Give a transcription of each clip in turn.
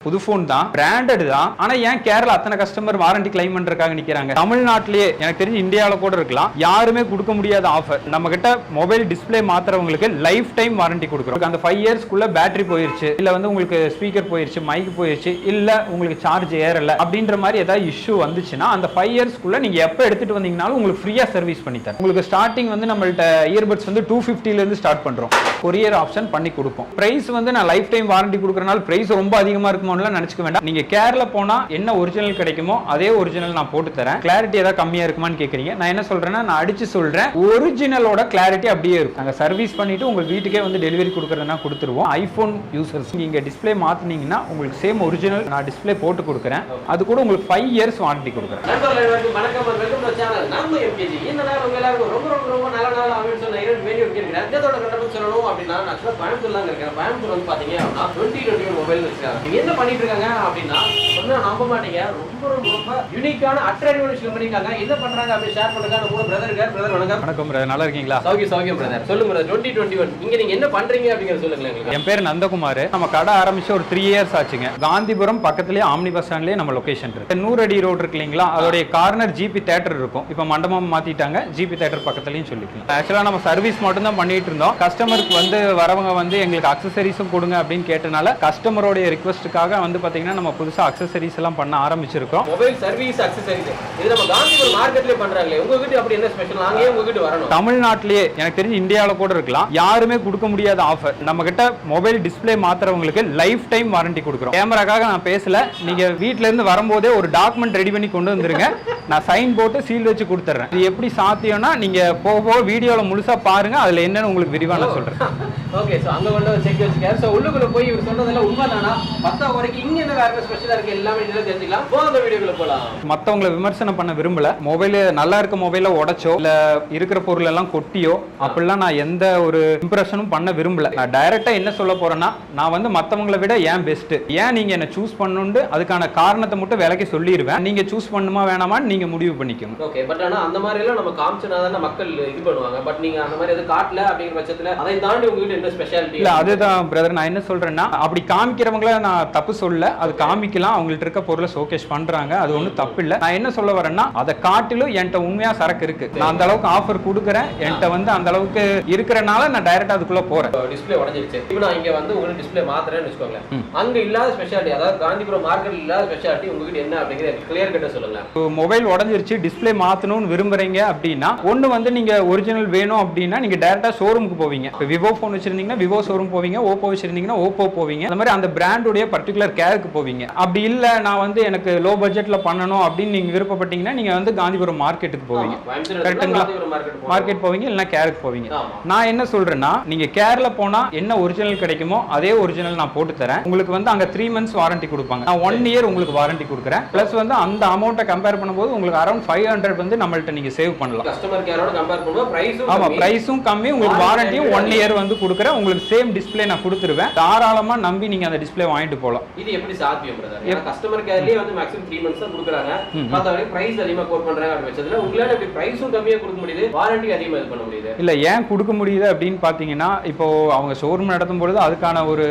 புது போன் தான், பிராண்டட் தான். ஆனா ஏன் கேரளா அத்தனை கஸ்டமர் வாரண்டி கிளைம் பண்றதுக்காக நிக்கிறாங்க? தமிழ்நாட்டிலேயே எனக்கு தெரிஞ்சு இந்தியாவில கூட இருக்கலாம், யாருமே கொடுக்க முடியாத ஆஃபர். நம்ம கிட்ட மொபைல் டிஸ்பிளே மாத்துறவங்களுக்கு லைஃப் டைம் வாரண்டி கொடுக்குறோம். அந்த 5 இயர்ஸ்க்குள்ள பேட்டரி போயிருச்சு, இல்ல வந்து உங்களுக்கு ஸ்பீக்கர் போயிருச்சு, மைக் போயிருச்சு, இல்ல உங்களுக்கு சார்ஜ் ஏறல அப்படின்ற மாதிரி ஏதாவது இஷ்யூ வந்துச்சுன்னா அந்த 5 இயர்ஸ்க்குள்ள நீங்க எப்ப எடுத்துட்டு வந்தீங்கனாலும் உங்களுக்கு ஃப்ரீயா சர்வீஸ் பண்ணி தரோம். உங்களுக்கு ஸ்டார்டிங் வந்து நம்மள்ட்ட இயர்பட்ஸ் வந்து 250 ல இருந்து ஸ்டார்ட் பண்றோம். கொரியர் ஆப்ஷன் பண்ணி கொடுப்போம். பிரைஸ் வந்து நான் லைஃப் டைம் வாரண்டி கொடுக்கறனால பிரைஸ் ரொம்ப அதிகமா இருக்குமோன்னு நினைச்சுக்க வேண்டாம். நீங்க கேரளா போனா என்ன ஒரிஜினல் கிடைக்குமோ அதே ஒரிஜினல் நான் போட்டு தரேன். கிளாரிட்டி ஏதாவது கம்மியா இருக்குமான்னு கேக்குறீங்க. நான் என்ன சொல்றேன்னா, நான் அடிச்சு சொல்றேன், ஒரிஜினலோட கிளாரிட்டி அப்படியே இருக்கும். நாங்க சர்வீஸ் பண்ணிட்டு உங்க வீட்டுக்கே வந்து டெலிவரி கொடுக்கறதுனா கொடுத்துருவோம். ஐபோன் யூசர்ஸ் நீங்க டிஸ்பிளே மாத்துனீங்கன்னா உங்களுக்கு சேம் ஒரிஜினல் நான் டிஸ்பிளே போட்டு கொடுக்குறேன். அது கூட உங்களுக்கு 5 இயர்ஸ் வாரண்டி கொடுக்குறேன். வணக்கம், வெல்கம் டு சேனல். நம்ம எம்கேஜி. இந்த நேரம் உங்க எல்லாருக்கும் ரொம்ப நல்ல நாள் அப்படின்னு சொன்ன இரண்டு வீடியோ கேட்கிறேன். இதோட கண்டென்ட் சொல்லணும் அப்படின்னா நான் ஆக்சுவலா கோயம்புத்தூர்ல இருக்கேன். கோயம்புத்தூர் வந்து பாத்தீங்க அப்படின்னா 2021 மொபைல் வச்சிருக்காங்க. என்ன பண்ணிட்டு இருக்காங்க அப்படின்னா சொன்னா நம்ப மாட்டீங்க, ரொம்ப யூனிக்கான அட்ராக்டிவான விஷயம் பண்ணிருக்காங்க. என்ன பண்றாங்க அப்படி ஷேர் பண்ணுங்க. நம்ம கூட பிரதர் இருக்கார். பிரதர் வணக்கம். வணக்கம் பிரதர், நல்லா இருக்கீங்களா? சௌக்கியம் பிரதர். சொல்லுங்க பிரதர், 2021 இங்க நீங்க என்ன பண்றீங்க அப்படிங்கறத சொல்லுங்க. என் பேர் நந்தகுமார். நம்ம கடை ஆரம்பிச்சு ஒரு 3 இயர்ஸ் ஆச்சுங்க. காந்திபுரம் பக்கத்துலயே ஆம்னி பஸ் ஸ்டாண்ட்லயே நம்ம லொகேஷன் இருக்கு. 100 அடி ரோடு இருக்கு இல்லீங்களா, அதோட கார்னர் ஜிபி தியேட்டர் இருக்கும். இப்போ மண்டபம் மாத்திட்டாங்க, ஜிபி தியேட்டர் பக்கத்துலயும் சொல்லிக்கலாம். ஆக்சுவலா நம்ம சர்வீஸ் மட்டும் தான் பண்ணிட்டு இருந்தோம். கஸ்டமருக்கு வந்து வரவங்க வந்து எங்களுக்கு அக்சசரிஸும் கொடுங்க அப்படின்னு கேட்டனால கஸ்டமரோட ரிக்வெஸ்ட்டுக்காக வந்து பாத்தீங்கன்னா நம்ம புதுசா அக்சசரிஸ் எல்லாம் பண்ண ஆரம்பிச்சிருக்கோம். மொபைல் சர்வீஸ் அக்சசரிஸ் இது நம்ம காந்திபுரம் மார்க்கெட்லயே பண்றாங்களே, உங்ககிட்ட அப்படி என்ன ஸ்பெஷல்? நாங்க ஏன் உங்ககிட்ட வரணும்? தமிழ்நாட்டிலேயே எனக்கு தெரிஞ்சு இந்தியாவில கூட இருக்கலாம், யாருமே கொடுக்க முடியாத ஆஃபர். நம்ம கிட்ட மொபைல் டிஸ்பிளே மாத்துறவங்களுக்கு லைஃப் டைம் வாரண்டி கொடுக்குறோம். கேமராக்காக நான் பேசல, நீங்க வீட்ல இருந்து வரும்போதே ஒரு டாக்குமெண்ட் ரெடி பண்ணி கொண்டு வந்துருங்க, நான் சைன் போட்டு சீல் வச்சு கொடுத்துறேன். இது எப்படி சாத்தியம்னா நீங்க போக வீடியோல முழுசா பாருங்க, அதுல என்னன்னு உங்களுக்கு விரிவா நான் சொல்றேன். ஓகே, சோ அங்க கொண்டு செக் வச்சுக்காரு. சோ உள்ளுக்குள்ள போய் இவர் சொன்னதெல்லாம் உண்மைதானா, மத்த வரைக்கும் இங்க என்ன வேற ஸ்பெஷலா இருக்கு எல்லாமே நீங்க தெரிஞ்சுக்கலாம். போங்க வீடியோக்குள்ள போலாம். மத்தவங்களை விமர்சனம் பண்ண விரும்பல. மொபைல் நல்லா இருக்க மொபைல உடைச்சோ இல்ல இருக்கிற பொருள் எல்லாம் கொட்டியோ அப்படிலாம் நான் எந்த ஒரு இம்ப்ரெஷனும் பண்ண விரும்பல. நான் டைரக்டா என்ன சொல்ல போறேன்னா, நான் வந்து மத்தவங்களை விட ஏன் பெஸ்ட், ஏன் நீங்க என்ன சூஸ் பண்ணணும்னு அதுக்கான காரணத்தை மட்டும் விலைக்கு சொல்லிடுவேன். நீங்க சூஸ் பண்ணுமா வேணாமான்னு நீங்க முடிவு பண்ணிக்கோங்க. ஓகே, பட் ஆனா அந்த மாதிரி எல்லாம் நம்ம காமிச்சனால மக்கள் இது பண்ணுவாங்க. பட் நீங்க அந்த மாதிரி எது காட்டல அப்படிங்கிற பட்சத்துல அதை தாண்டி உங்ககிட்ட என்ன ஸ்பெஷாலிட்டி? இல்ல அதுதான் பிரதர், நான் என்ன சொல்றேன்னா, அப்படி காமிக்கிறவங்கள நான் தப்பு சொல்ல, அது காமிக்கலாம், அவங்கள்ட்ட இருக்க பொருளை ஷோகேஸ் பண்றாங்க, அது ஒன்றும் தப்பு இல்லை. நான் என்ன சொல்ல வரேன்னா, அதை காட்டிலும் என்கிட்ட உண்மையா சரக்கு இருக்கு, நான் அந்த அளவுக்கு ஆஃபர் கொடுக்குறேன், என்கிட்ட வந்து அந்த அளவுக்கு இருக்கிறனால நான் டைரக்டா அதுக்குள்ள போறேன். டிஸ்பிளே உடைஞ்சிருச்சு, இப்போ நான் இங்க வந்து உங்களுக்கு டிஸ்பிளே மாத்துறேன்னு வச்சுக்கோங்க, அங்க இல்லாத ஸ்பெஷாலிட்டி, அதாவது காந்திபுரம் மார்க்கெட்ல இல்லாத ஸ்பெஷாலிட்டி உங்ககிட்ட என்ன அப்படிங்கிறது கிளியர் கட்ட சொல்லுங்க. மொபைல் உடைஞ்சிருச்சு, டிஸ்பிளே மாத்தணும்னு விரும்புறீங்க அப்படின்னா, ஒன்னு வந்து நீங்க ஒரிஜினல் வேணும் அப்படின்னா நீங்க டைரக்டா ஷோரூமுக்கு போவீங்க. இப்போ விவோ போன் வச்சிருந்தீங்கன்னா விவோ ஷோரூம் போவீங்க, ஓப்போ வச்சிருந்தீங்கன்னா ஓப்போ போவீங்க, அந்த மாதிரி அந்த பிராண்டுடைய பர்டிகுலர் கேருக்கு போவீங்க. அப்படி இல்ல நான் வந்து எனக்கு லோ பட்ஜெட்ல பண்ணணும் அப்படின்னு நீங்க விருப்பப்பட்டீங்கன்னா நீங்க வந்து காந்திபுரம் மார்க்கெட்டுக்கு போவீங்க. கரெக்ட்டுங்களா? மார்க்கெட் போவீங்க இல்லைன்னா கேருக்கு போவீங்க. நான் என்ன சொல்றேன்னா, நீங்க கேரளா போனா என்ன ஒரிஜினல் கிடைக்குமோ அதே ஒரிஜினல் நான் போட்டு தரேன். உங்களுக்கு வந்து அங்க 3 மந்த்ஸ் வாரண்டி கொடுப்பாங்க, நான் 1 இயர் உங்களுக்கு வாரண்டி கொடுக்குறேன். பிளஸ் வந்து அந்த அமௌண்ட்டை கம்பேர் பண்ணும்போது உங்களுக்கு அரௌண்ட் 500 வந்து நம்மள்ட்ட நீங்க சேவ் பண்ணலாம். கஸ்டமர் கேரோட கம்பேர் பண்ணும்போது பிரைஸும் ஆமா, பிரைஸும் கம்மி, உங்களுக்கு வாரண்டியும் 1 இயர் வந்து கொடுக்குறேன். உங்களுக்கு சேம் டிஸ்பிளே நான் கொடுத்துருவேன். தாராளமா நம்பி நீங்க அந்த டிஸ்பிளே வாங்கிட்டு போலாம். இது எப்படி சாத்தியம் பிரதர்? ஏன்னா கஸ்டமர் கேர்லயே வந்து மேக்ஸிமம் 3 மந்த்ஸ் தான் கொடுக்குறாங்க, மத்தவங்க பிரைஸ் அதிகமா கோட் பண்றாங்க. அப்படி வச்சதுல உங்களால எப்படி பிரைஸும் கம்மியா கொடுக்க முடியுது, வாரண்டி அதிகமா இது பண்ண முடியுது? இல்ல, ஏன் கொடுக்க முடியுது அப்படின்னு பாத்தீங்கன்னா, இப்போ அவங்க ஷோரூம் நடத்தும் பொழுது அதுக்கான ஒரு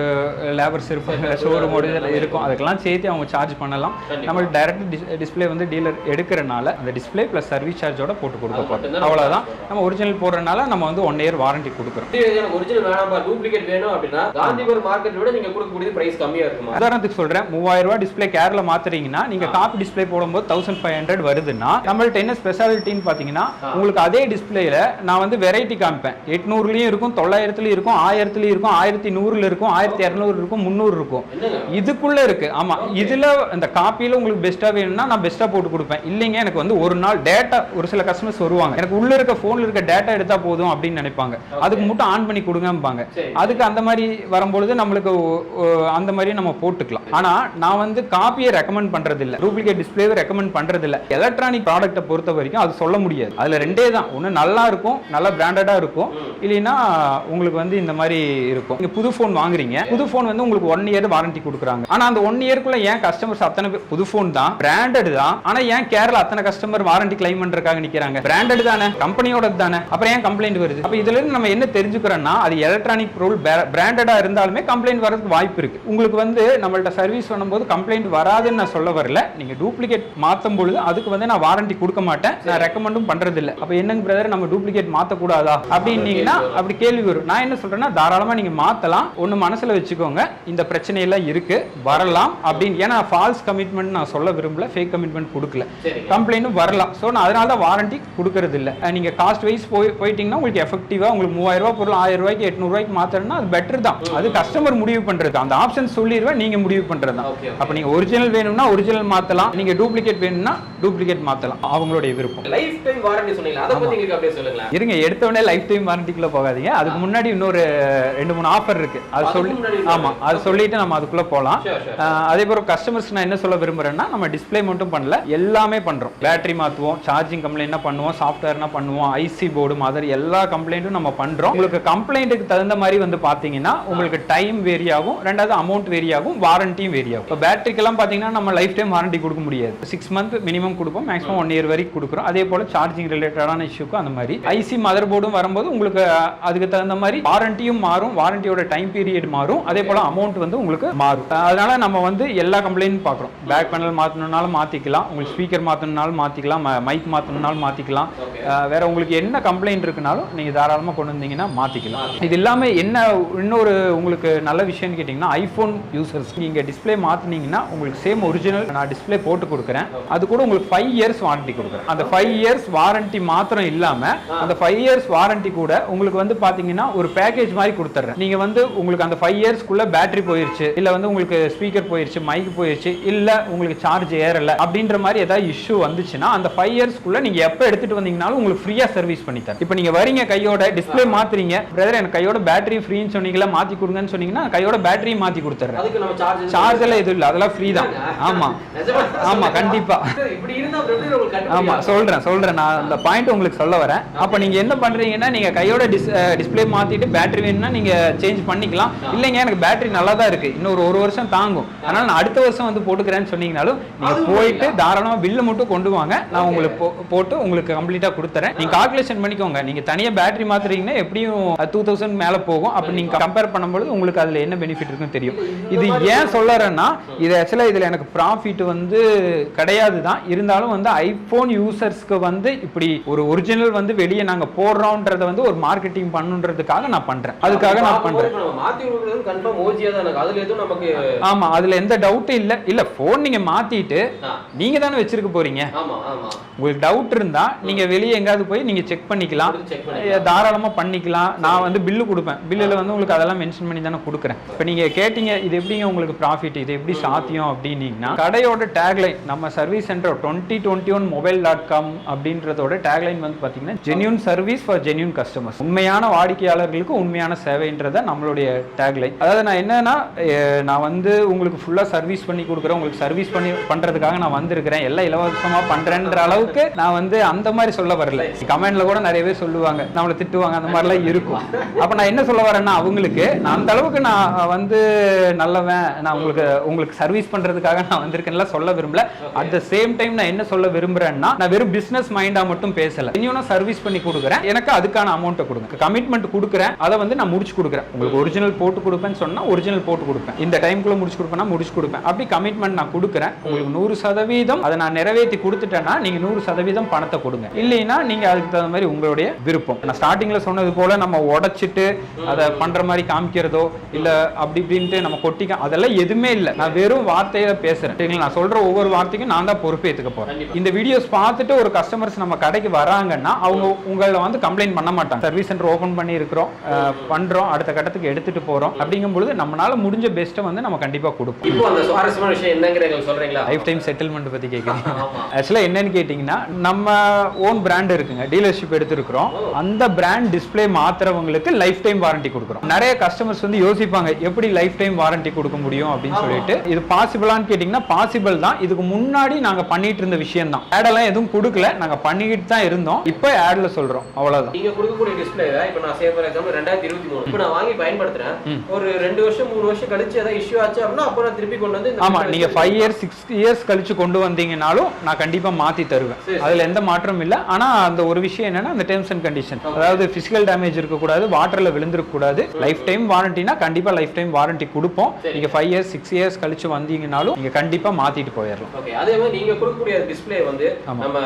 லேபர்ஸ் இருப்பாங்க, ஷோரூம் இருக்கும், அதுக்கெல்லாம் சேர்த்து அவங்க சார்ஜ் பண்ணலாம். நம்ம டைரக்ட் டிஸ்பிளே வந்து டீலர் எடுக்கிறனால அந்த டிஸ்பிளே பிளஸ் சர்வீஸ் சார்ஜோட போட்டு கொடுக்க அவ்வளவுதான். நம்ம ஒரிஜினல் போடுறதுனால நம்ம வந்து 1 இயர் வாரண்டி கொடுக்குறோம். ஒரிஜினல் வேணாம்பா, டூப்ளிகேட் வேணும் அப்படின்னா காந்திபுரம் மார்க்கெட் விட நீங்க கொடுக்கக்கூடிய பிரைஸ் கம்மியா இருக்குமா? உதாரணத்துக்கு சொல்றேன், 3000 ரூபாய் டிஸ்பிளே கேரளா மாத்துறீங்கன்னா நீங்க காப்பி டிஸ்பிளே போடும்போது 1500 வருதுன்னா, நம்மள்ட்ட என்ன ஸ்பெஷாலிட்டின்னு பாத்தீங்கன்னா, உங்களுக்கு அதே டிஸ்பிளேல நான் வந்து வெரைட்டி காமிப்பேன். 800லயும் இருக்கும், 900லயும் இருக்கும், 1000லயும் இருக்கும், 1100ல இருக்கும், 1200 இருக்கும், 300 இருக்கும், இதுக்குள்ள இருக்கு. ஆமா, இதுல இந்த காப்பியில உங்களுக்கு பெஸ்டா வேணும்னா நான் பெஸ்டா போட்டு கொடுப்பேன். இல்லைங்க எனக்கு வந்து ஒரு நாள் டேட்டா, ஒரு சில கஸ்டமர்ஸ் வருவாங்க, எனக்கு உள்ள இருக்க போன்ல இருக்க டேட்டா எடுத்தா போதும் அப்படின்னு நினைப்பாங்க, அதுக்கு மட்டும் ஆன் பண்ணி கொடுங்கம்பாங்க. அதுக்கு அந்த மாதிரி வரும்பொழுது நம்மளுக்கு அந்த மாதிரி நம்ம போட்டுக்கலாம். ஆனா நான் வந்து காப்பியை ரெக்கமெண்ட் பண்றது இல்ல, டூப்ளிகேட் டிஸ்பிளேவை ரெக்கமெண்ட் பண்றது இல்ல. எலக்ட்ரானிக் ப்ராடக்ட்டை பொறுத்த வரைக்கும் அது சொல்ல முடியாது, அதுல ரெண்டே தான், ஒன்னு நல்லா இருக்கும், நல்ல பிராண்டடா இருக்கும், இல்லைன்னா உங்களுக்கு வந்து இந்த மாதிரி இருக்கும். நீங்க புது போன் வாங்குறீங்க, புது போன் வந்து உங்களுக்கு 1 இயர் வாரண்டி கொடுக்குறாங்க. ஆனா அந்த 1 இயர்க்குள்ள ஏன் கஸ்டமர்ஸ் அத்தனை பேர் புது போன் தான், பிராண்டட் தான், ஆனா ஏன் கேரளா அத்தனை கஸ்டமர் வாரண்டி கிளைம் பண்றதுக்காக நிக்கிறாங்க? பிராண்டட் தானே, கம்பெனியோட தானே, அப்புறம் ஏன் கம்ப்ளைண்ட் வருது? அப்ப இதுல இருந்து நம்ம என்ன தெரிஞ்சுக்கிறோம்னா, அது எலக்ட்ரானிக் பொருள் பிராண்டடா இருந்தாலுமே கம்ப்ளைண்ட் வரதுக்கு வாய்ப்பு இருக்கு. உங்களுக்கு வந்து நம்மள்ட்ட சர்வீஸ் பண்ணும்போது கம்ப்ளைண்ட் வராதுன்னு நான் சொல்ல வரல. நீங்க டூப்ளிகேட் மாத்தும் பொழுது அதுக்கு வந்து நான் வாரண்டி கொடுக்க மாட்டேன், நான் ரெக்கமெண்டும் பண்றது இல்ல. அப்ப என்னங்க பிரதர் நம்ம டூப்ளிகேட் மாத்த கூடாதா அப்படின்னீங்கன்னா அப்படி கேள்வி வரும். நான் என்ன சொல்றேன்னா தாராளமா நீங்க மாத்தலாம், ஒண்ணு மனசுல வச்சுக்கோங்க, இந்த பிரச்சனை எல்லாம் இருக்கு வரலாம் அப்படின்னு. ஏன்னா ஃபால்ஸ் கமிட்மெண்ட் நான் சொல்ல விரும்பல, ஃபேக் கமிட்மெண்ட் கொடுக்கல, கம்ப்ளைண்டும் வரலாம். ஸோ நான் அதனால தான் வாரண்டி கொடுக்கறது இல்லை. நீங்க காஸ்ட் வைஸ் போயிட்டீங்கன்னா உங்களுக்கு எஃபெக்டிவா உங்களுக்கு 3000 ரூபாய் பொருள் 1000 ரூபாய்க்கு 800 ரூபாய்க்கு மாத்தணும்னா அது பெட்டர் தான். அது கஸ்டமர் முடிவு பண்றது, அந்த ஆப்ஷன் சொல்லிடுவேன், நீங்க முடிவு பண்றது தான். அப்ப நீங்க ஒரிஜினல் வேணும்னா ஒரிஜினல் மாத்தலாம், நீங்க டூப்ளிகேட் வேணும்னா டூப்ளிகேட் மாத்தலாம், அவங்களுடைய விருப்பம். லைஃப் டைம் வாரண்டி சொன்னீங்க, அத பத்தி நீங்க அப்படியே சொல்லுங்க. இருங்க, எடுத்த உடனே லைஃப் டைம் வாரண்டிக்குள்ள போகாதீங்க. அதுக்கு முன்னாடி இன்னொரு 2-3 ஆஃபர் இருக்கு, அது சொல்லி ஆமா அது சொல்லிட்டு நம்ம அதுக்குள்ள போலாம். அதே போல கஸ்டமர்ஸ் நான் என்ன சொல்ல விரும்புறேன்னா நம்ம டிஸ்ப்ளே மட்டும் பண்ணல, எல்லாமே பண்றோம். பேட்டரி மாத்துவோம், சார்ஜிங் கம்ப்ளைண்ட்னா பண்ணுவோம், சாஃப்ட்வேர்னா பண்ணுவோம், ஐசி போர்டு மதர் எல்லா கம்ப்ளைண்ட்டும் நம்ம பண்றோம். உங்களுக்கு கம்ப்ளைண்ட்டுக்கு தகுந்த மாதிரி வந்து பாத்தீங்கன்னா உங்களுக்கு டைம் வேரி ஆகும், ரெண்டாவது அமௌண்ட் வேரி ஆகும், வாரண்டியும் வேரி ஆகும். இப்போ பேட்டரிக்கெல்லாம் பாத்தீங்கன்னா நம்ம லைஃப் டைம் வாரண்டி கொடுக்க முடியாது, 6 மந்த் மினிமம் கொடுப்போம், மேக்ஸிமம் 1 இயர் வரைக்கும் கொடுக்குறோம். அதே போல சார்ஜிங் ரிலேட்டடான இஷ்யூக்கும் அந்த மாதிரி ஐசி மதர் போர்டும் வரும்போது உங்களுக்கு அதுக்கு தகுந்த மாதிரி வாரண்டியும் மாறும், வாரண்டியோட டைம் பீரியட் மாறும், அதே போல அமௌண்ட் வந்து உங்களுக்கு மாறும். அதனால நம்ம வந்து எல்லா கம்ப்ளைண்ட் பார்க்குறோம். பேக் பேனல் மாற்றணும்னாலும் மாற்றிக்கலாம், உங்களுக்கு ஸ்பீக்கர் மாற்றணும்னாலும் மாற்றிக்கலாம், மைக் மாற்றணும்னாலும் மாற்றிக்கலாம், வேற உங்களுக்கு என்ன கம்ப்ளைண்ட் இருக்குனாலும் நீங்கள் தாராளமாக கொண்டு வந்தீங்கன்னா மாற்றிக்கலாம். இது இல்லாமல் என்ன இன்னொரு உங்களுக்கு நல்ல விஷயம்னு கேட்டிங்கன்னா ஐஃபோன் யூசர்ஸ் நீங்கள் டிஸ்பிளே மாற்றினீங்கன்னா உங்களுக்கு சேம் ஒரிஜினல் நான் டிஸ்பிளே போட்டு கொடுக்குறேன், அது கூட உங்களுக்கு 5 இயர்ஸ் வாரண்டி கொடுக்குறேன். அந்த 5 இயர்ஸ் வாரண்டி மாத்திரம் இல்லாமல் அந்த 5 இயர்ஸ் வாரண்டி கூட உங்களுக்கு வந்து பார்த்தீங்கன்னா ஒரு பேக்கேஜ் மாதிரி கொடுத்துட்றேன். நீங்கள் வந்து உங்களுக்கு அந்த 5 இயர்ஸ்க்குள்ள பேட்டரி போயிருச்சு, இல்லை வந்து உங்களுக்கு ஸ்பீக்கர் போயிருச்சு, மைக் போயிருச்சு, இல்லை உங்களுக்கு சார்ஜ் ஏறல அப்படின்ற மாதிரி ஏதாவது இஷ்யூ வந்துச்சுன்னா அந்த 5 இயர்ஸ்க்குள்ள நீங்க எப்போ எடுத்துட்டு வந்தீங்கனாலும் உங்களுக்கு ஃப்ரீயா சர்வீஸ் பண்ணி தரேன். இப்போ நீங்க வரீங்க கையோட டிஸ்பிளே மாத்துறீங்க, பிரதர் எனக்கு கையோட பேட்டரி ஃப்ரீன்னு சொன்னீங்களா, மாத்தி கொடுங்கன்னு சொன்னீங்கன்னா கையோட பேட்டரியும் மாத்தி கொடுத்துறேன். அதுக்கு நம்ம சார்ஜ் எல்லாம் எதுவும் இல்லை, அதெல்லாம் ஃப்ரீ தான். ஆமா ஆமா கண்டிப்பா. ஆமா சொல்றேன் நான் அந்த பாயிண்ட் உங்களுக்கு சொல்ல வரேன். அப்ப நீங்க என்ன பண்றீங்கன்னா நீங்க கையோட டிஸ்பிளே மாத்திட்டு பேட்டரி வேணும்னா நீங்க சேஞ்ச் பண்ணிக்கலாம். இல்லைங்க எனக்கு பேட்டரி நல்லா தான் இருக்கு, இன்னொரு 1 வருஷம் தாங்கும், அதனால நான் அடுத்த வருஷம் வந்து போட்டுக்கிறேன்னு சொன்னீங்கனாலும் நீங்க போயிட்டு தாராளமா பில்ல மட்டும் கொண்டு வாங்க, நான் உங்களுக்கு போட்டு உங்களுக்கு கம்ப்ளீட்டா கொடுத்துறேன். நீங்க கால்குலேஷன் பண்ணிக்கோங்க, நீங்க தனியா பேட்டரி மாத்துறீங்கன்னா எப்படியும் 2000 மேல போகும். அப்ப நீங்க கம்பேர் பண்ணும்போது உங்களுக்கு அதுல என்ன பெனிஃபிட் இருக்குன்னு தெரியும். இது ஏன் சொல்லறேன்னா இது ஆக்சுவலா இதுல எனக்கு ப்ராஃபிட் வந்து கிடையாது தான், இருந்தாலும் வந்து ஐபோன் யூசர்ஸ்க்கு வந்து இப்படி ஒரு ஒரிஜினல் வந்து வெளியே நாங்க போடுறோம்ன்றத வந்து ஒரு மார்க்கெட்டிங் பண்ணுன்றதுக்காக நான் பண்றேன், அதுக்காக நான் பண்றேன். ஆமா அதுல எந்த டவுட்டும் இல்ல போன் நீங்க மாத்திட்டு நீங்க தானே வச்சிருக்க போறீங்க, உங்களுக்கு டவுட் இருந்தா நீங்க வெளியே எங்காவது போய் நீங்க செக் பண்ணிக்கலாம், தாராளமா பண்ணிக்கலாம். நான் வந்து பில்லு கொடுப்பேன், பில்லுல வந்து உங்களுக்கு அதெல்லாம் மென்ஷன் பண்ணி தானே கொடுக்குறேன். இப்போ நீங்க கேட்டீங்க இது எப்படிங்க உங்களுக்கு ப்ராஃபிட், இது எப்படி சாத்தியம் அப்படின்னீங்கன்னா கடையோட டேக்லைன் நம்ம சர்வீஸ் சென்டர் 2021mobile.com அப்படின்றதோட டேக்லைன் வந்து பாத்தீங்கன்னா genuine service for genuine customers, உண்மையான வாடிக்கையாளர்களுக்கு உண்மையான சேவைன்றத நம்மளுடைய டேக்லைன். அதாவது நான் என்னன்னா நான் வந்து உங்களுக்கு ஃபுல்லா சர்வீஸ் பண்ணி கொடுக்குறேன், உங்களுக்கு சர்வீஸ் பண்றதுக்காக நான் வந்திருக்கிறேன், எல்லாம் இலவசமா பண்றேன்ற அளவுக்கு நான் வந்து அந்த மாதிரி சொல்ல வரல. கமெண்ட்ல கூட நிறைய பேர் சொல்லுவாங்க, நம்மளை திட்டுவாங்க, அந்த மாதிரிலாம் இருக்கும். அப்ப நான் என்ன சொல்ல வரேன்னா அவங்களுக்கு நான் அந்த அளவுக்கு நான் வந்து நல்லவன், நான் உங்களுக்கு சர்வீஸ் பண்றதுக்காக நான் வந்திருக்கேன்ல சொல்ல விரும்பல. அட் த சேம் டைம் நான் என்ன சொல்ல விரும்புறேன்னா நான் வெறும் பிசினஸ் மைண்டா மட்டும் பேசல, இன்னும் சர்வீஸ் பண்ணி கொடுக்குறேன், எனக்கு அதுக்கான அமௌண்ட்டை கொடுங்க, கமிட்மெண்ட் கொடுக்குறேன், அதை வந்து நான் முடிச்சு கொடுக்குறேன். உங்களுக்கு ஒரிஜினல் போட்டு கொடுப்பேன்னு சொன்னா ஒரிஜினல் போட்டு கொடுப்பேன், இந்த டைம்குள்ள முடிச்சு கொடுப்பேன்னா முடிச்சு கொடுப்பேன். அப்படி கமிட்மெண்ட் நான் கொடுக்குறேன், உங்களுக்கு 100% அதை நான் நிறைவேற்றி கொடுத்துட்டேன்னா நீங்க 100% பணத்தை கொடுங்க, இல்லைன்னா நீங்க அதுக்கு தகுந்த மாதிரி உங்களுடைய விருப்பம். நான் ஸ்டார்டிங்ல சொன்னது போல நம்ம உடைச்சிட்டு அதை பண்ற மாதிரி காமிக்கிறதோ இல்ல அப்படி இப்படின்ட்டு நம்ம கொட்டிக்க அதெல்லாம் எதுவுமே இல்லை. நான் வெறும் வார்த்தையில பேசுறேன், நான் சொல்ற ஒவ்வொரு வார்த்தைக்கும் நான் தான் பொறுப்பு ஏத்துக்க போறேன். இந்த வீடியோஸ் பார்த்துட்டு ஒரு கஸ்டமர்ஸ் நம்ம கடைக்கு வராங்கன்னா அவங்க உங்களை வந்து கம்ப்ளைண்ட் பண்ண மாட்டாங்க. சர்வீஸ் சென்டர் ஓபன் பண்ணி இருக்கிறோம், பண்றோம், அடுத்த கட்டத்துக்கு எடுத்துட்டு போறோம், அப்படிங்கும்போது நம்மளால முடிஞ்ச பெஸ்ட்டை வந்து நம்ம கண்டிப்பா கொடுப்போம். இப்போ அந்த சுவாரஸ்யமான விஷயம் என்னங்கறத சொல்றீங்களா? லைஃப் டைம் செட்டில்மெண்ட் பத்தி கேக்குறீங்க. ஆக்சுவலா என்னன்னு கேட்டீங்கன்னா நம்ம ஓன் பிராண்ட் இருக்குங்க, டீலர்ஷிப் எடுத்துருக்கிறோம், அந்த பிராண்ட் டிஸ்பிளே மாத்துறவங்களுக்கு லைஃப் டைம் வாரண்டி கொடுக்குறோம். நிறைய கஸ்டமர்ஸ் வந்து யோசிப்பாங்க எப்படி லைஃப் டைம் வாரண்டி கொடுக்க முடியும் அப்படின்னு சொல்லிட்டு. இது பாசிபிளான்னு கேட்டீங்கன்னா பாசிபிள் தான். இதுக்கு முன்னாடி நாங்க பண்ணிட்டு இருந்த விஷயம் தான், ஆட் எல்லாம் எதுவும் கொடுக்கல, நாங்க பண்ணிக்கிட்டு தான் இருந்தோம், இப்போ ஆட்ல சொல்றோம், அவ்வளவுதான். நீங்க கொடுக்கக்கூடிய டிஸ்பிளே இப்போ நான் சேவ் ஃபார் எக்ஸாம்பிள் 2023 இப்போ நான் வாங்கி பயன்படுத்துறேன், ஒரு 2 வருஷம் 3 வருஷம் கழிச்சு ஏதாவது இஷ்யூ ஆச்சு அப்படின்னா அப்போ நான் திருப்பி கொண்டு வந்து ஆமா நீங்க 5 இயர்ஸ் 6 இயர்ஸ் கழிச்சு கொண்டு வந்தீங்கனாலும் நான் கண்டிப்பா மாத்தி தருவேன், அதுல எந்த மாற்றமும் இல்ல. ஆனா அந்த ஒரு விஷயம் என்னன்னா அந்த டெர்ம்ஸ் அண்ட் கண்டிஷன், அதாவது பிசிக்கல் டேமேஜ் இருக்க கூடாது, வாட்டர்ல விழுந்திருக்க கூடாது. லைஃப் டைம் வாரண்டினா கண்டிப்பா லைஃப் டைம் வாரண்டி கொடுப்போம். நீங்க நீங்க 5 இயர்ஸ் 6 இயர்ஸ் கழிச்சு வந்தீங்கனாலும் நீங்க கண்டிப்பா மாத்திட்டு போயிடலாம். ஓகே, அதே மாதிரி நீங்க கொடுக்கக்கூடிய டிஸ்ப்ளே வந்து நம்ம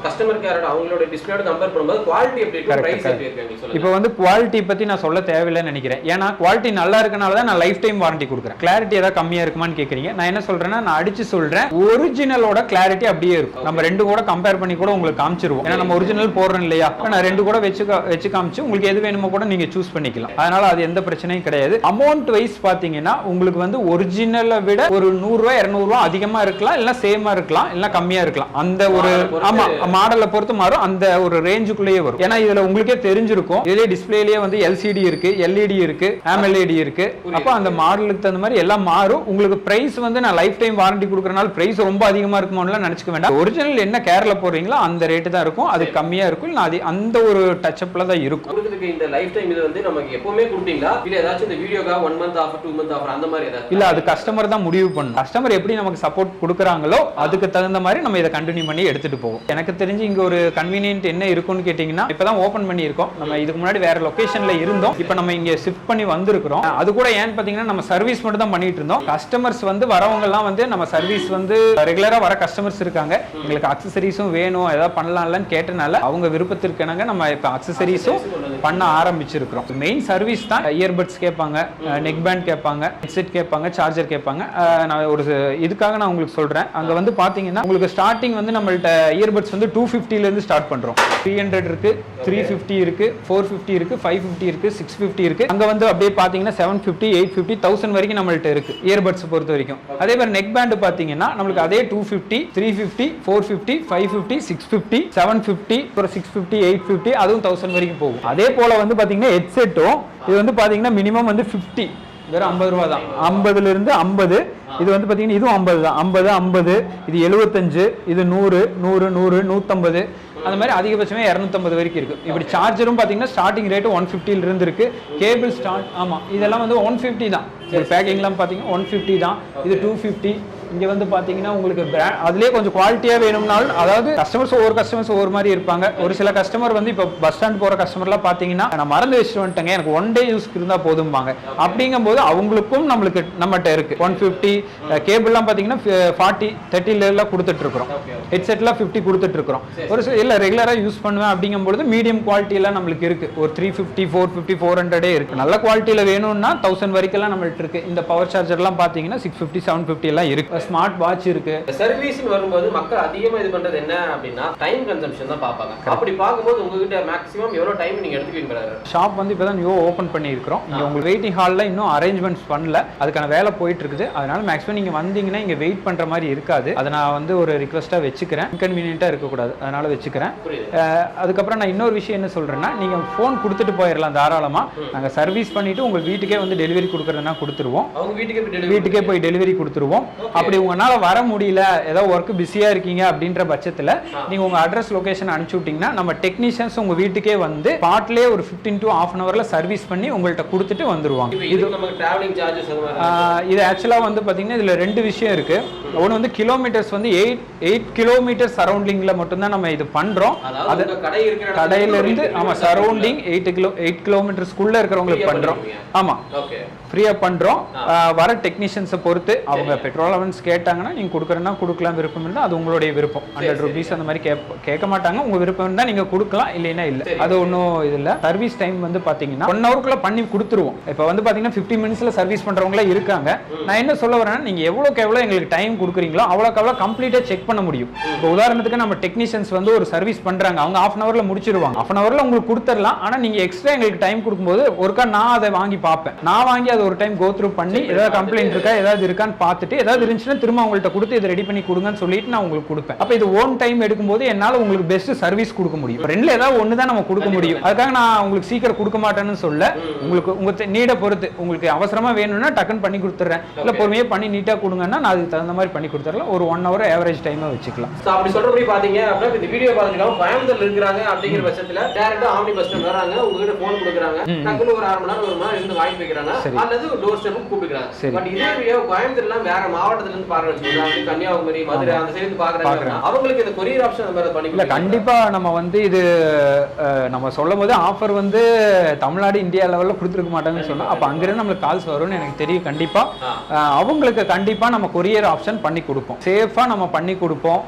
கஸ்டமர் கேரோட அவங்களோட டிஸ்ப்ளேயோட கம்பேர் பண்ணும்போது குவாலிட்டி எப்படி இருக்கு, பிரைஸ் எப்படி இருக்கு சொல்லுங்க. இப்போ வந்து குவாலிட்டி பத்தி நான் சொல்ல தேவையில்லைன்னு நினைக்கிறேன். ஏன்னா குவாலிட்டி நல்லா இருக்கனால தான் நான் லைஃப் டைம் வாரண்டி கொடுக்குறேன். கிளாரிட்டி ஏதாவது கம்மியா இருக்குமான்னு கேக்குறீங்க. நான் என்ன சொல்றேன்னா, நான் அடிச்சு சொல்றேன், ஒரிஜினலோட கிளாரிட்டி அப்படியே இருக்கும். நம்ம ரெண்டு கூட கம்பேர் பண்ணி கூட உங்களுக்கு காமிச்சிருவோம். ஏன்னா நம்ம ஒரிஜினல் போடுறோம் இல்லையா, நான் ரெண்டு கூட வச்சு காமிச்சு உங்களுக்கு எது வேணுமோ கூட நீங்க சூஸ் பண்ணிக்கலாம். அதனால அது எந்த பிரச்சனையும் கிடையாது. அமௌண்ட் வைஸ் பாத்தீங்கன்னா உங்களுக்கு வந்து ஒரிஜினலை விட ஒரு 100 ரூபாய் 200 ரூபாய் அதிகமா இருக்கலாம், இல்ல சேமா இருக்கலாம், இல்ல கம்மியா இருக்கலாம். அந்த ஒரு ஆமா மாடலை பொறுத்து மாறும். அந்த ஒரு ரேஞ்சுக்குள்ளேயே வரும். ஏன்னா இதுல உங்களுக்கே தெரிஞ்சிருக்கும், இதுலயே டிஸ்பிளேலயே வந்து LCD இருக்கு, LED இருக்கு, AMOLED இருக்கு. அப்ப அந்த மாடலுக்கு தகுந்த மாதிரி எல்லாம் மாறும். உங்களுக்கு பிரைஸ் வந்து நான் லைஃப் டைம் வாரண்டி கொடுக்கறனால பிரைஸ் ரொம்ப அதிகமா இருக்குமோன்னு நினைச்சுக்க வேண்டாம். ஒரிஜினல் என்ன கேர்ல போடுறீங்களோ அந்த ரேட்டு தான் இருக்கும். அது கம்மியா இருக்கும், இல்ல அது அந்த ஒரு டச் அப்ல தான் இருக்கும். உங்களுக்கு இந்த லைஃப் டைம் இது வந்து நமக்கு எப்பவுமே கொடுப்பீங்களா, இல்ல ஏதாச்சும் இந்த வீடியோக்கா 1 மந்த் ஆஃபர் 2 மந்த் ஆஃபர் அந்த மாதிரி ஏதாவது? இல்ல, அது கஸ்டமர் தான் முடிவு பண்ணணும். கஸ்டமர் எப்படி நமக்கு சப்போர்ட் கொடுக்குறாங்களோ அதுக்கு தகுந்த மாதிரி நம்ம இதை கண்டினியூ பண்ணி எடுத்துட்டு போவோம். எனக்கு தெரிஞ்சு இங்க ஒரு கன்வீனியன்ட் என்ன இருக்கும்னு கேட்டீங்கன்னா, இப்பதான் ஓபன் பண்ணி இருக்கோம். நம்ம இதுக்கு முன்னாடி வேற லொகேஷன்ல இருந்தோம். இப்போ நம்ம இங்க ஷிஃப்ட் பண்ணி வந்திருக்கிறோம். அது கூட ஏன்னு பாத்தீங்கன்னா, நம்ம சர்வீஸ் மட்டும் தான் பண்ணிட்டு இருந்தோம். கஸ்டமர்ஸ் வந்து வரவங்க எல்லாம் வந்து நம்ம சர்வீஸ் வந்து ரெகுலரா வர கஸ்டமர்ஸ் இருக்காங்க. எங்களுக்கு அக்சசரிஸும் வேணும், ஏதாவது பண்ணலாம்லன்னு கேட்டனால அவங்க விருப்பத்திற்கு என்னங்க நம்ம இப்ப அக்சசரிஸும் பண்ண ஆரம்பிச்சிருக்கிறோம். மெயின் சர்வீஸ் தான். இயர்பட்ஸ் கேட்பாங்க, நெக் பேண்ட் கேட்பாங்க, ஹெட்செட் கேட்பாங்க, சார்ஜர் கேட்பாங்க. நான் ஒரு இதுக்காக நான் உங்களுக்கு சொல்றேன். அங்க வந்து பாத்தீங்கன்னா உங்களுக்கு ஸ்டார்டிங் வந்து நம்மள்ட்ட இயர்பட்ஸ் வந்து 250 ல இருந்து ஸ்டார்ட் பண்றோம். 300 இருக்கு, 350 இருக்கு, 450 இருக்கு, 550 இருக்கு, 650 இருக்கு. அங்க வந்து அப்படியே பாத்தீங்கன்னா 750, 850, 1000 வரைக்கும் நம்மள்ட்ட இருக்கு இயர்பட்ஸ் பொறுத்த வரைக்கும். அதே மாதிரி நெக் பேண்ட் பாத்தீங்கன்னா நம்மளுக்கு அதே 250, 350, 450, 550, 650, 750, அப்புறம் 650, 850, அதுவும் 1000 வரைக்கும் போகும். அதே போல வந்து பாத்தீங்கன்னா ஹெட்செட்டும் இது வந்து பாத்தீங்கன்னா மினிமம் வந்து 50 வெறும் 50 ரூபா தான். 50ல இருந்து 50. இது வந்து பாத்தீங்கன்னா இதுவும் 50 தான். 50, 50, இது 75, இது 100, 100, 100, 150, அந்த மாதிரி அதிகபட்சமே 250 வரைக்கும் இருக்கு. இப்படி சார்ஜரும் பாத்தீங்கன்னா ஸ்டார்டிங் ரேட் 150 ல இருந்து இருக்கு. கேபிள் ஸ்டார்ட் ஆமா இதெல்லாம் வந்து 150 தான். ஒரு பேக்கிங்லாம் பாத்தீங்கன்னா 150 தான். இது 250. இங்க வந்து பாத்தீங்கன்னா உங்களுக்கு அதுலயே கொஞ்சம் குவாலிட்டியா வேணும்னாலும், அதாவது கஸ்டமர்ஸ் ஒவ்வொரு மாதிரி இருப்பாங்க. ஒரு சில கஸ்டமர் வந்து இப்போ பஸ் ஸ்டாண்ட் போற கஸ்டமர்லாம் பாத்தீங்கன்னா, நான் மறந்து வச்சுட்டு வந்துட்டேங்க, எனக்கு 1 டே யூஸ்க்கு இருந்தா போதும்பாங்க. அப்படிங்கும்போது அவங்களுக்கும் நம்மகிட்ட இருக்கு 150. கேபிள்லாம் பாத்தீங்கன்னா 40, 30 எல்லாம் கொடுத்துட்டு இருக்கிறோம். ஹெட்செட்லாம் 50 கொடுத்துட்டு இருக்கிறோம். ஒரு சில இல்ல ரெகுலரா யூஸ் பண்ணுவேன் அப்படிங்கும்போது மீடியம் குவாலிட்டி எல்லாம் நம்மளுக்கு இருக்கு. ஒரு 350, 450, 400 இருக்கு. நல்ல குவாலிட்டியில வேணும்னா 1000 வரைக்கும் எல்லாம் நம்மள்ட்ட இருக்கு. இந்த பவர் சார்ஜர்லாம் பாத்தீங்கன்னா 650, 750 எல்லாம் இருக்கு. ஸ்மார்ட் வாட்ச் இருக்கு. சர்வீஸ் வரும்போது மக்கள் அதிகமா இது பண்றது என்ன அப்படின்னா டைம் கன்சம்ப்ஷன் தான் பாப்பாங்க. அப்படி பாக்கும்போது உங்ககிட்ட மேக்ஸிமம் எவ்வளவு டைம் நீங்க எடுத்துப்பீங்க? ஷாப் வந்து இப்பதான் நியூ ஓபன் பண்ணி இருக்கோம். இங்க உங்களுக்கு வெயிட்டிங் ஹால்ல இன்னும் அரேஞ்ச்மெண்ட்ஸ் பண்ணல, அதுக்கான வேலை போயிட்டு இருக்குது. அதனால மேக்ஸிமம் நீங்க வந்தீங்கன்னா இங்க வெயிட் பண்ற மாதிரி இருக்காது. அதை நான் வந்து ஒரு ரிக்வெஸ்டா வச்சுக்கிறேன். இன்கன்வீனியன்ட்டா இருக்க கூடாது, அதனால வச்சுக்கிறேன். அதுக்கப்புறம் நான் இன்னொரு விஷயம் என்ன சொல்றேன்னா, நீங்க போன் கொடுத்துட்டு போயிடலாம் தாராளமா. நாங்க சர்வீஸ் பண்ணிட்டு உங்க வீட்டுக்கே வந்து டெலிவரி கொடுக்கறதுனா கொடுத்துருவோம். வீட்டுக்கே போய் டெலிவரி கொடுத்துருவோம். அப்படி உங்களால வர முடியல, ஏதோ ஒர்க் பிஸியா இருக்கீங்க அப்படின்ற பட்சத்துல நீங்க உங்க அட்ரஸ் லொகேஷன் அனுப்பிச்சு விட்டீங்கன்னா நம்ம டெக்னீஷியன்ஸ் உங்க வீட்டுக்கே வந்து ஸ்பாட்லயே ஒரு 15 to half an hourல சர்வீஸ் பண்ணி உங்கள்ட்ட கொடுத்துட்டு வந்துருவாங்க. இது நமக்கு டிராவலிங் சார்ஜஸ் இது ஆக்சுவலா வந்து பாத்தீங்கன்னா இதுல 2 விஷயம் இருக்கு. ஒன்னு வந்து கிலோமீட்டர்ஸ் வந்து 8 கிலோமீட்டர் சரௌண்டிங்ல மட்டும் தான் நம்ம இது பண்றோம். அது கடையில இருந்து ஆமா சரௌண்டிங் 8 கிலோமீட்டர்ஸ்க்குள்ள இருக்கிறவங்களுக்கு பண்றோம். ஆமா ஃப்ரீயா பண்றோம். வர டெக்னீஷியன்ஸை பொறுத்து அவங்க பெட்ரோல் அலவன்ஸ் கேட்டாங்கன்னா நீங்க கொடுக்குறேன்னா கொடுக்கலாம், விருப்பம் இருந்தால் அது உங்களுடைய விருப்பம். 100 rupees அந்த மாதிரி கேட்க மாட்டாங்க. உங்க விருப்பம் இருந்தால் நீங்க கொடுக்கலாம், இல்லைன்னா இல்லை. அது ஒன்றும் இது இல்லை. சர்வீஸ் டைம் வந்து பாத்தீங்கன்னா 1 ஹவருக்குள்ள பண்ணி கொடுத்துருவோம். இப்போ வந்து பாத்தீங்கன்னா 15 minutesல சர்வீஸ் பண்றவங்களே இருக்காங்க. நான் என்ன சொல்ல வரேன்னா, நீங்க எவ்வளோக்கு எவ்வளோ எங்களுக்கு டைம் கொடுக்குறீங்களோ அவ்வளோக்கு அவ்வளோ கம்ப்ளீட்டா செக் பண்ண முடியும். இப்போ உதாரணத்துக்கு நம்ம டெக்னீஷியன்ஸ் வந்து ஒரு சர்வீஸ் பண்றாங்க, அவங்க 1/2 hourல முடிச்சிருவாங்க. 1/2 hourல உங்களுக்கு கொடுத்துடலாம். ஆனா நீங்க எக்ஸ்ட்ரா எங்களுக்கு டைம் கொடுக்கும்போது ஒருக்கா நான் அதை வாங்கி பார்ப்பேன். நான் வாங்கி அதை ஒரு டைம் கோ த்ரூ பண்ணி ஏதாவது கம்ப்ளைண்ட் இருக்கா, ஏதாவது இருக்கான்னு பார்த்துட்டு, ஏதாவது இருந்துச்சுன்னா திரும்ப அவங்கள்ட்ட கொடுத்து இதை ரெடி பண்ணி கொடுங்கன்னு சொல்லிட்டு நான் உங்களுக்கு கொடுப்பேன். அப்ப இது ஓன் டைம் எடுக்கும்போது என்னால உங்களுக்கு பெஸ்ட் சர்வீஸ் கொடுக்க முடியும். ரெண்டுல ஏதாவது ஒன்று தான் நம்ம கொடுக்க முடியும். அதுக்காக நான் உங்களுக்கு சீக்கிரம் கொடுக்க மாட்டேன்னு சொல்ல, உங்களுக்கு உங்க நீட பொறுத்து உங்களுக்கு அவசரமா வேணும்னா டக்குன்னு பண்ணி கொடுத்துறேன், இல்ல பொறுமையா பண்ணி நீட்டா கொடுங்கன்னா நான் அதுக்கு தகுந்த மாதிரி பண்ணி கொடுத்துறலாம். ஒரு 1 hour ஆவரேஜ் டைமா வச்சுக்கலாம். அப்படி சொல்றபடி பாத்தீங்க அப்படின்னா இந்த வீடியோ பார்த்துக்கலாம், கோயம்புத்தூர்ல இருக்காங்க அப்படிங்கிற பட்சத்துல டைரக்டா ஆம்னி பஸ் ஸ்டாண்ட் வராங்க, உங்ககிட்ட போன் கொடுக்குறாங்க, டக்குன்னு ஒரு 1/2 மணி நேரம் 1 மணி நேரம் இருந்து வாங்கி வைக்கிறாங்க, அல்லது டோர் ஸ்டெப் கூப்பிடுறாங்க. பட் இதே வீடியோ கோயம்புத்தூர்ல வேற மாவட்டத்துல இருந்து பாக்குறாங்க, கன்னியாகுமரி, மதுரை அந்த சைடு இருந்து பாக்குறாங்க, அவங்களுக்கு இந்த கொரியர் ஆப்ஷன் அந்த மாதிரி பண்ணி இல்ல கண்டிப்பா நம்ம வந்து இது நம்ம சொல்லும் போது ஆஃபர் வந்து தமிழ்நாடு இந்தியா லெவல்ல கொடுத்துருக்க மாட்டாங்கன்னு சொன்னா, அப்ப அங்கிருந்து நம்மளுக்கு கால்ஸ் வரும்னு எனக்கு தெரியும். கண்டிப்பா அவங்களுக்கு கண்டிப்பா நம்ம கொரியர் ஆப்ஷன் பண்ணி கொடுப்போம், சேஃபா நம்ம பண்ணி கொடுப்போம்.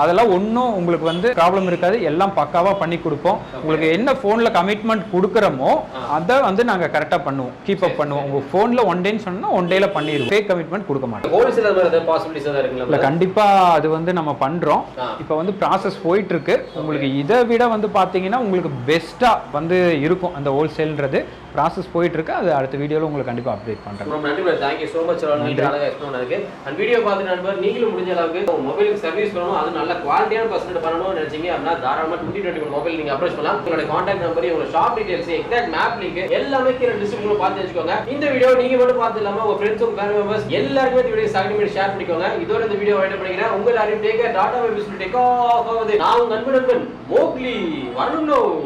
அதெல்லாம் ஒன்றும் உங்களுக்கு வந்து ப்ராப்ளம் இருக்காது, எல்லாம் பக்காவா பண்ணி கொடுப்போம். உங்களுக்கு என்ன போன்ல கமிட்மெண்ட் கொடுக்குறோமோ அதை வந்து நாங்க கரெக்டா பண்ணுவோம், கீப் அப் பண்ணுவோம். உங்க போன்ல 1 டேன்னு சொன்னா 1 டேல பண்ணிடுவோம், ஃபேக் கமிட்மெண்ட் கொடுக்க மாட்டோம். ஹோல்சேல் மாதிரி பாசிபிலிட்டிஸ் தான் இருக்குங்களா? இல்ல கண்டிப்பா அது வந்து நம்ம பண்றோம். இப்போ வந்து ப்ராசஸ் போயிட்டு இருக்கு. உங்களுக்கு இதை விட வந்து பாத்தீங்கன்னா உங்களுக்கு பெஸ்டா வந்து இருக்கும் அந்த ஹோல்சேல்ன்றது. ப்ராசஸ் போயிட்டு இருக்கு, அது அடுத்த வீடியோல உங்களுக்கு கண்டிப்பா அப்டேட் பண்றேன். ரொம்ப நன்றி brother, thank you so much. அழகா எக்ஸ்பிளைன் பண்ணதுக்கு. அந்த வீடியோ பார்த்து நண்பர் நீங்களும் முடிஞ்ச அளவுக்கு மொபைலுக்கு சர்வீஸ் பண்ணணும், அது நல்ல குவாலிட்டியான பர்சன்ட் பண்ணணும்னு நினைச்சீங்க அப்படின்னா தாராளமா 2021 மொபைல் நீங்க அப்ரோச் பண்ணலாம். உங்களோட கான்டாக்ட் நம்பர், உங்களோட shop details, exact map link எல்லாமே கீழ டிஸ்கிரிப்ஷன்ல பார்த்து வச்சுக்கோங்க. இந்த வீடியோ நீங்க மட்டும் பார்த்து இல்லாம உங்க ஃப்ரெண்ட்ஸ், உங்க ஃபேமிலி மெம்பர்ஸ் எல்லாருக்குமே இந்த வீடியோ சப்ஸ்கிரைப் ஷேர் பண்ணிக்கோங்க. இதோட இந்த வீடியோ வைண்ட் அப் பண்ணிக்கிறேன். உங்க எல்லாரையும் take care, tata bye bye, take off ஆகுது. நான் உங்க நண்பன் மோக்லி வரணும்.